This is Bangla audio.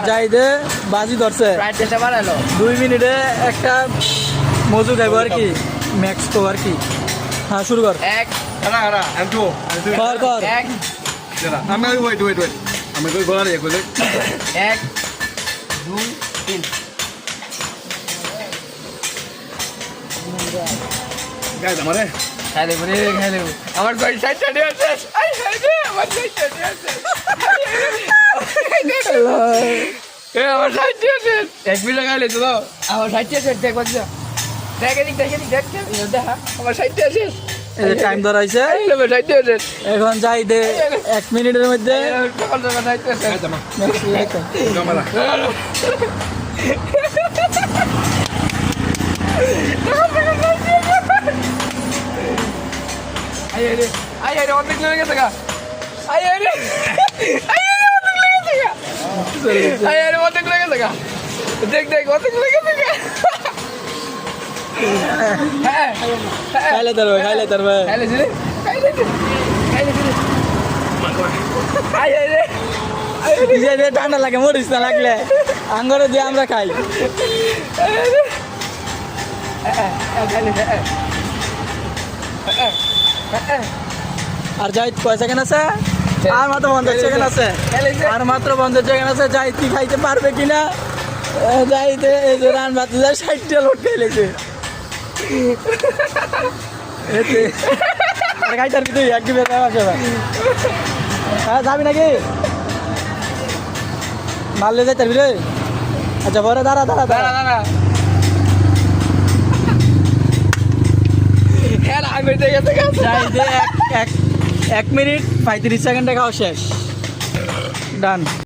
যাইদে বাজি ধরছে 2 মিনিটে একটা মজু খাইব আর কি ম্যাক্স তো আর কি হ্যাঁ শুরু কর কর আমি ওয়েট আমি কই গলা দিয়ে কইলে 1 2 3 গায় আমারে খাইলে আমার কই সাইডটা দিয়ে আছে আই খাইলে আমার সাইডটা দিয়ে আছে আমার সাইডটা আছে এক মিনিট খাইলে তো আমার সাইডটা আছে দেখ বাজা দেখ আমার সাইডটা আছে টাইম ধরাইছে আমার সাইডটা আছে এখন যাই দে 1 মিনিটের মধ্যে সকাল সকাল সাইডটা আছে জমালা আয় রে অনেক লেগে গেছে গা আয় রে অনেক লেগে গেছে গা আয় রে অনেক লেগে গেছে গা দেখ অনেক লেগে গেছে গা খাইলে তারবে খাইলে আয় রে নিজে দিয়ে ঠান্ডা লাগে মরিস না লাগলে আঙ্গরে দিয়ে আমরা খাই আর যাই কয় সেকেন্ড আছে আর মাত্র 50 সেকেন্ড আছে আর মাত্র 50 সেকেন্ড আছে যাই কি খাইতে পারবে কিনা যাইতে এই যে রান বাতি যায় 60টা লোট খাইলেছে এতে আর খাইতার কি তুই একটু বেলা আছে হ্যাঁ যাবি নাকি মারলে যাই তারবি রে আচ্ছা বড় দাঁড়া আমি দেখে যাই দে 1 মিনিট 35 সেকেন্ডে খাওয়া শেষ ডান